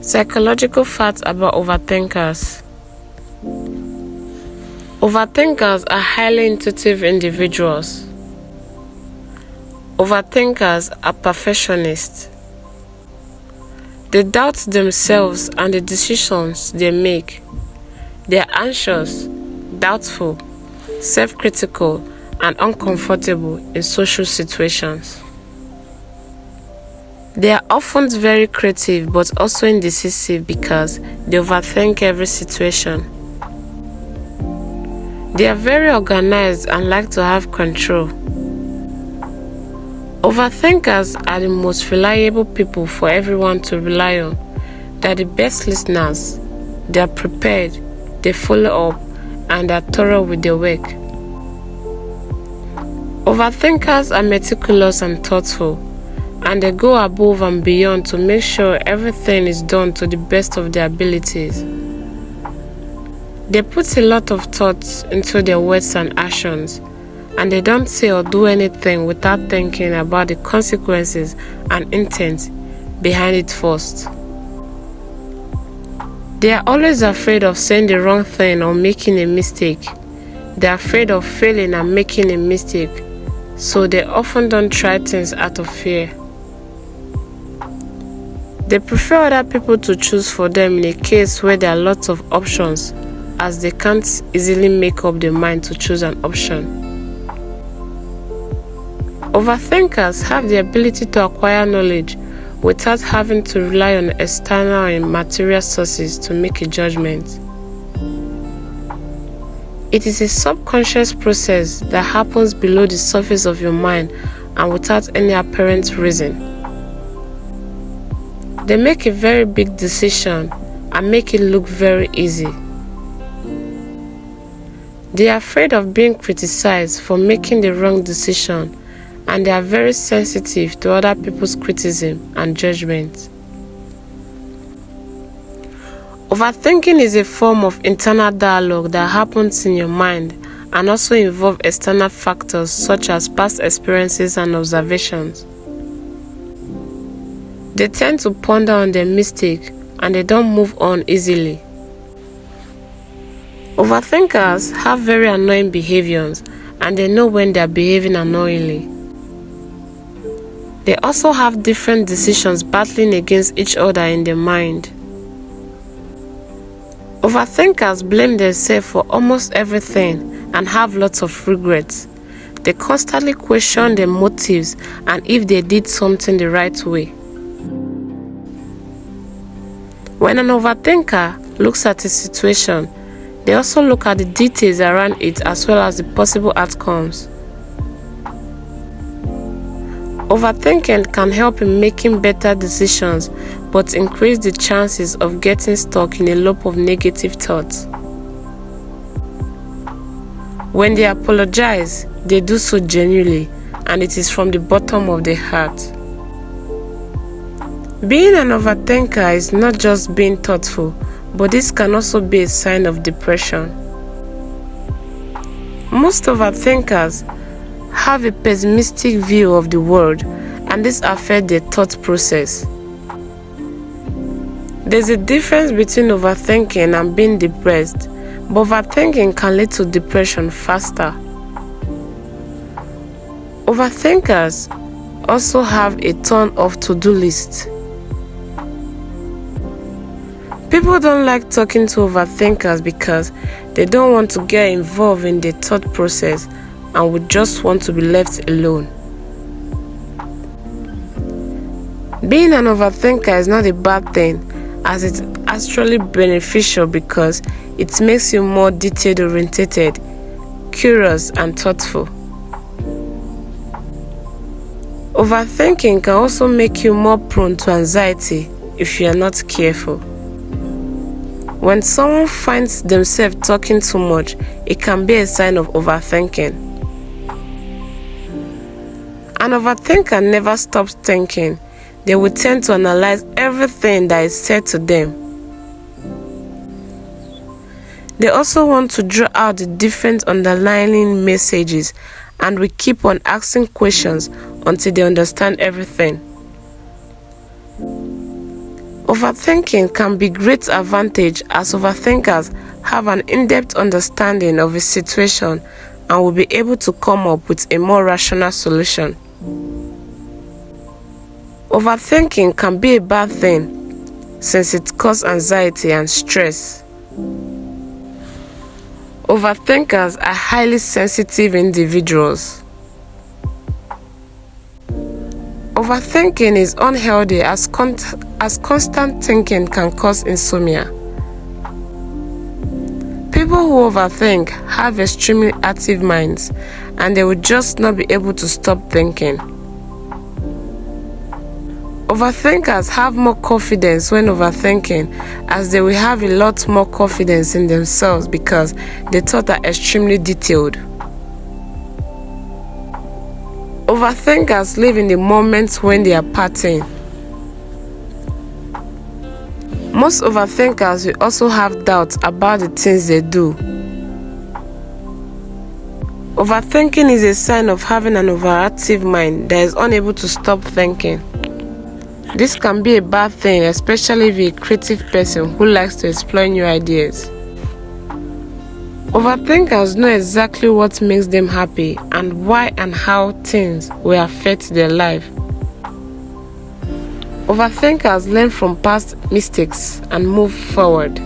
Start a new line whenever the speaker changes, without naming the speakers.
Psychological facts about overthinkers. Overthinkers are highly intuitive individuals. Overthinkers are perfectionists. They doubt themselves and the decisions they make. They are anxious, doubtful, self-critical, and uncomfortable in social situations. They are often very creative but also indecisive because they overthink every situation. They are very organized and like to have control. Overthinkers are the most reliable people for everyone to rely on. They are the best listeners. They are prepared, they follow up, and are thorough with their work. Overthinkers are meticulous and thoughtful, and they go above and beyond to make sure everything is done to the best of their abilities. They put a lot of thought into their words and actions, and they don't say or do anything without thinking about the consequences and intent behind it first. They are always afraid of saying the wrong thing or making a mistake. They are afraid of failing and making a mistake, so they often don't try things out of fear. They prefer other people to choose for them in a case where there are lots of options, as they can't easily make up their mind to choose an option. Overthinkers have the ability to acquire knowledge without having to rely on external and material sources to make a judgment. It is a subconscious process that happens below the surface of your mind and without any apparent reason. They make a very big decision and make it look very easy. They are afraid of being criticized for making the wrong decision, and they are very sensitive to other people's criticism and judgment. Overthinking is a form of internal dialogue that happens in your mind and also involves external factors such as past experiences and observations. They tend to ponder on their mistake and they don't move on easily. Overthinkers have very annoying behaviors and they know when they are behaving annoyingly. They also have different decisions battling against each other in their mind. Overthinkers blame themselves for almost everything and have lots of regrets. They constantly question their motives and if they did something the right way. When an overthinker looks at a situation, they also look at the details around it as well as the possible outcomes. Overthinking can help in making better decisions but increase the chances of getting stuck in a loop of negative thoughts. When they apologize, they do so genuinely and it is from the bottom of their heart. Being an overthinker is not just being thoughtful, but this can also be a sign of depression. Most overthinkers have a pessimistic view of the world, and this affects their thought process. There's a difference between overthinking and being depressed, but overthinking can lead to depression faster. Overthinkers also have a ton of to-do lists. People don't like talking to overthinkers because they don't want to get involved in the thought process and would just want to be left alone. Being an overthinker is not a bad thing, as it's actually beneficial because it makes you more detail-oriented, curious, and thoughtful. Overthinking can also make you more prone to anxiety if you are not careful. When someone finds themselves talking too much, it can be a sign of overthinking. An overthinker never stops thinking. They will tend to analyze everything that is said to them. They also want to draw out the different underlying messages and will keep on asking questions until they understand everything. Overthinking can be great advantage as overthinkers have an in-depth understanding of a situation and will be able to come up with a more rational solution. Overthinking can be a bad thing since it causes anxiety and stress. Overthinkers are highly sensitive individuals. Overthinking is unhealthy as constant thinking can cause insomnia. People who overthink have extremely active minds and they will just not be able to stop thinking. Overthinkers have more confidence when overthinking, as they will have a lot more confidence in themselves because their thoughts are extremely detailed. Overthinkers live in the moment when they are partying. Most overthinkers will also have doubts about the things they do. Overthinking is a sign of having an overactive mind that is unable to stop thinking. This can be a bad thing, especially if you're a creative person who likes to explore new ideas. Overthinkers know exactly what makes them happy and why and how things will affect their life. Overthinkers learn from past mistakes and move forward.